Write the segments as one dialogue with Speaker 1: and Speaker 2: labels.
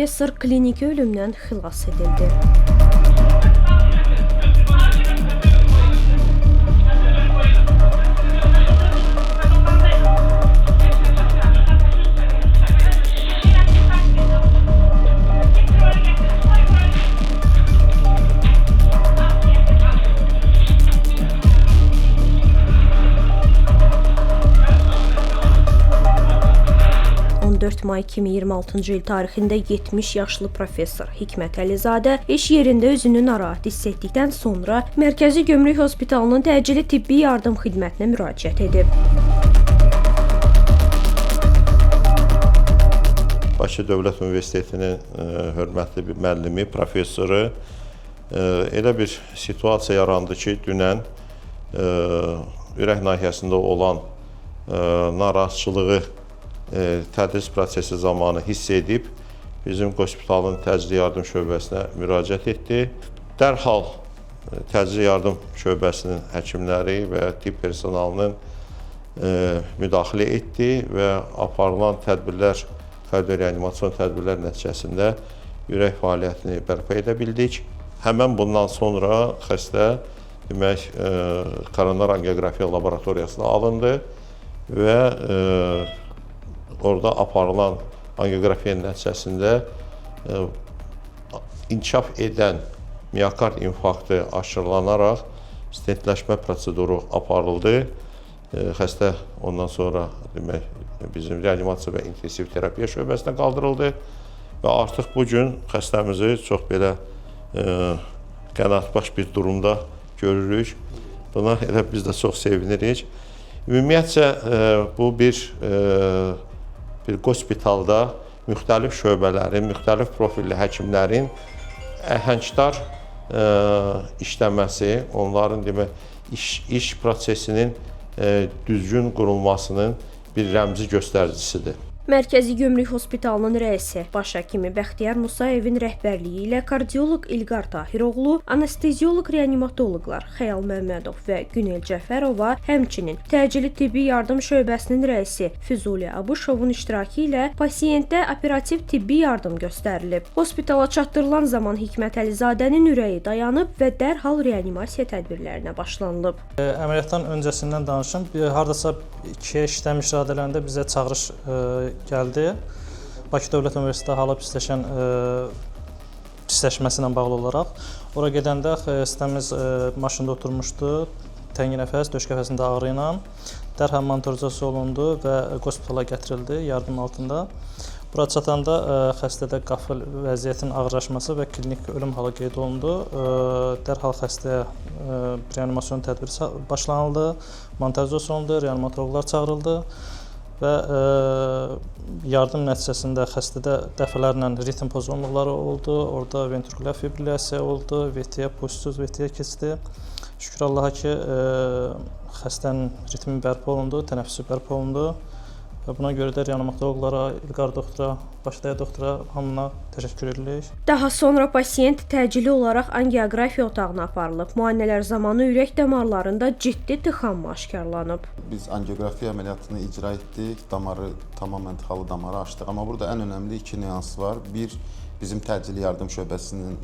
Speaker 1: professor kliniki ölümdən xilas edildi. 14 may 2026-cı il tarixində 70 yaşlı professor Hikmət Əlizadə iş yerində özünü narahat hiss etdikdən sonra Mərkəzi Gömrük Hospitalının təcili tibbi yardım xidmətinə müraciət edib.
Speaker 2: Bakı Dövlət Universitetinin hörmətli bir müəllimi, professoru elə bir situasiya yarandı ki, dünən ürək nahiyəsində olan narahatçılığı tədris prosesi zamanı hiss edib bizim hospitalın təcili yardım şöbəsinə müraciət etdi. Dərhal təcili yardım şöbəsinin həkimləri və tibb personalının müdaxilə etdi və aparılan tədbirlər, kardioreanimasyon tədbirlər nəticəsində ürək fəaliyyətini bərpa edə bildik. Həmən bundan sonra xəstə demək koronar angioqrafiya laboratoriyasına alındı və orada aparılan angioqrafiya nəticəsində inkişaf edən miokard infarktı aşkarlanaraq stentləşmə proseduru aparıldı. Xəstə ondan sonra demək bizim reanimasiya və intensiv terapiya şöbəsinə qaldırıldı və artıq bu gün xəstəmizi çox belə qənaətbəxş bir durumda görürük. Buna elə biz də çox sevinirik. Ümumiyyətcə bu bir hospitalda müxtəlif şöbələrin, müxtəlif profilli həkimlərin əhəngdar işləməsi, onların demək iş prosesinin düzgün qurulmasının bir rəmzi göstəricisidir.
Speaker 1: Mərkəzi Gömrük Hospitalının rəisi, baş həkimi Bəxtiyar Musayevin rəhbərliyi ilə kardioloq İlqar Tahiroğlu, anestezioloq reanimatoloqlar Xəyal Məmmədov və Günel Cəfərova, həmçinin təcili tibbi yardım şöbəsinin rəisi Füzuli Abuşovun iştirakı ilə pasiyentə operativ tibbi yardım göstərilib. Hospitala çatdırılan zaman Hikmət Əlizadənin ürəyi dayanıb və dərhal reanimasiya tədbirlərinə başlanılıb.
Speaker 3: Əməliyyatdan öncəsindən danışım. Hardasa 2 işləm işarələrində bizə çağırış gəldi. Bakı Dövlət Universiteti hala pisləşməsi ilə bağlı olaraq. Ora gedəndə xəstəmiz maşında oturmuşdu. Təngi nəfəs, döş qəfəsində ağrı ilə. Dərhal monitorizasiya olundu və hospitala gətirildi yardım altında. Bura çatanda xəstədə qafil vəziyyətin ağırlaşması və klinik ölüm halı qeyd olundu. Dərhal xəstəyə reanimasyon tədbiri başlanıldı. Monitorizasiya olundu, reanimatoloqlar çağırıldı. Və yardım nəticəsində xəstədə dəfələrlə ritm pozğunluqları oldu, orada ventrikulyar fibrilyasiya oldu, VT-yə, pozitiv VT-yə keçdi. Şükür Allaha ki, xəstənin ritmi bərpa olundu, tənəffüsü bərpa olundu və buna görə də reanimatoloqlara, İlqar doktora, başdaya doktora hamına təşəkkür edirik.
Speaker 1: Daha sonra pasiyent təcili olaraq angioqrafiya otağına aparılıb. Müayinələr zamanı ürək damarlarında ciddi tıxanma aşkarlanıb.
Speaker 4: Biz angioqrafiya əməliyyatını icra etdik, damarı tamamən tıxalı damarı açdıq. Amma burada ən önəmli 2 nüans var. Bir, bizim təcili yardım şöbəsinin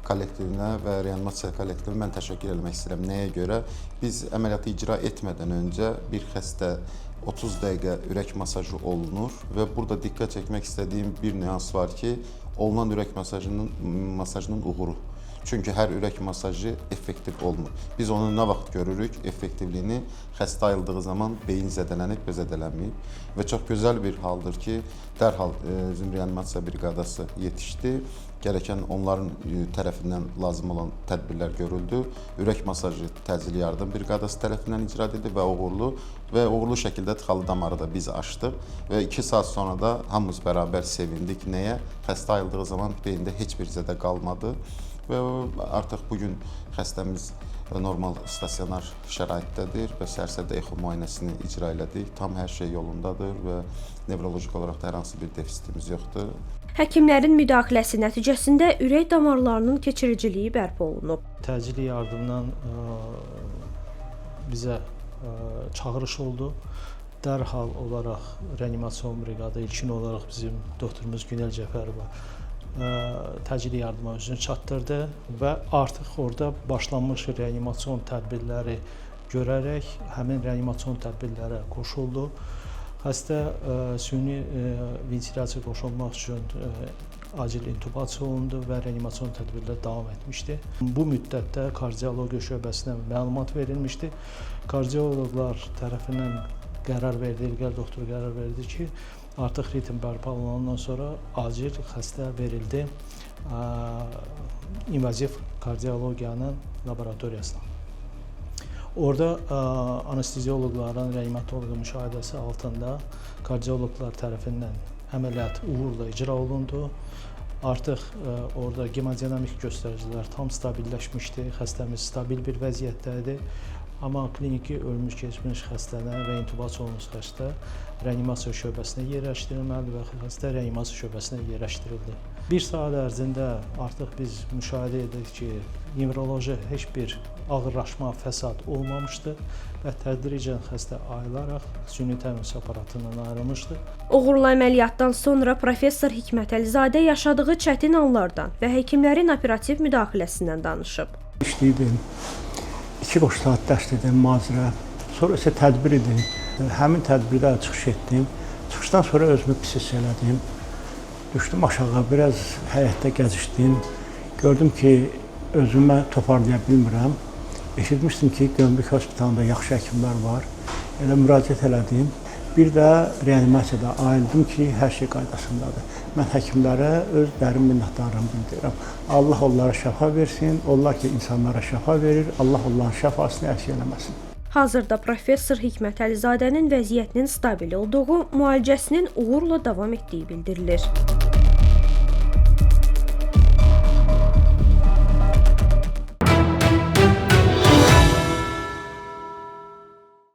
Speaker 4: kollektivinə və reanimasiya kollektivinə mən təşəkkür etmək istəyirəm. Nəyə görə? Biz əməliyyatı icra etmədən öncə bir xəstə 30 dəqiqə ürək masajı olunur və burada diqqət çəkmək istədiyim bir nüans var ki, olunan ürək masajının uğuru. Çünki hər ürək masajı effektiv olmur. Biz onu nə vaxt görürük? Effektivliyini xəstə ayıldığı zaman beyin zədələnib və zədələnməyib. Və çox gözəl bir haldır ki, dərhal bizim reanimasiya briqadası yetişdi. Gerəkən onların tərəfindən lazım olan tədbirlər görüldü. Ürək masajı təcili yardım briqadası tərəfindən icra edildi və uğurlu şəkildə tıxalı damarı da biz açdıq. Və 2 saat sonra da hamımız bərabər sevindik. Nəyə? Xəstə ayıldığı zaman beyində heç bir zədə qalmadı. Və artıq bugün xəstəmiz normal stasionar şəraitdədir və sərsədə exo müayinəsini icra elədik. Tam hər şey yolundadır və nevrolojik olaraq da hər hansı bir defisitimiz yoxdur.
Speaker 1: Həkimlərin müdaxiləsi nəticəsində ürək damarlarının keçiriciliyi bərpa olunub.
Speaker 3: Təcili yardımdan bizə çağırış oldu. Dərhal olaraq reanimasyon briqadı ilkin olaraq bizim doktorumuz Günel Cəfərova təcili yardıma özünü çatdırdı və artıq orada başlanmış reanimasyon tədbirləri görərək həmin reanimasyon tədbirlərə qoşuldu. Xəstə süni ventilasiya qoşulmaq üçün acil intubasiya olundu və reanimasyon tədbirləri davam etmişdi. Bu müddətdə kardiologiya şöbəsinə məlumat verilmişdi. Kardioloqlar tərəfindən qərar verdi, İlqar doktor qərar verdi ki, artıq ritm bərpa olunandan sonra acil xəstə verildi invaziv kardiologiyanın laboratoriyasına. Orada anestezioloqların, reanimatoloqun müşahidəsi altında kardioloqlar tərəfindən əməliyyat uğurla icra olundu. Artıq orada hemodinamik göstəricilər tam stabilləşmişdi, xəstəmiz stabil bir vəziyyətdədir. Amma kliniki ölmüş keçmiş xəstələr və intubasiya olunmuş xəstə reanimasiya şöbəsinə yerləşdirilməli və xəstə reanimasiya şöbəsinə yerləşdirildi. Bir saat ərzində artıq biz müşahidə etdik ki, nevroloji heç bir ağırlaşma, fəsad olmamışdı və tədricən xəstə ayılaraq süni tənəffüs aparatından ayrılmışdı.
Speaker 1: Uğurlu əməliyyatdan sonra professor Hikmət Əlizadə yaşadığı çətin anlardan və həkimlərin operativ müdaxiləsindən danışıb.
Speaker 5: İşləyirdim. 2,5 saat dərs edim mühazirə. Sonra isə tədbir idi. Həmin tədbirdə çıxış etdim. Çıxışdan sonra özümü pis hiss elədim. Düşdüm aşağı, biraz həyətdə gəzişdim. Gördüm ki, özümə toparlaya bilmirəm. Eşitmişdim ki, Gömrük Hospitalında yaxşı həkimlər var. Elə müraciət elədim. Bir də reanimasiyada ayıldım ki, hər şey qaydasındadır. Mən həkimlərə öz dərin minnətdarlığımı bildirirəm. Allah onlara şəfa versin, onlar ki, insanlara şəfa verir, Allah onların şəfasını əksik eləməsin.
Speaker 1: Hazırda professor Hikmət Əlizadənin vəziyyətinin stabil olduğu, müalicəsinin uğurla davam etdiyi bildirilir.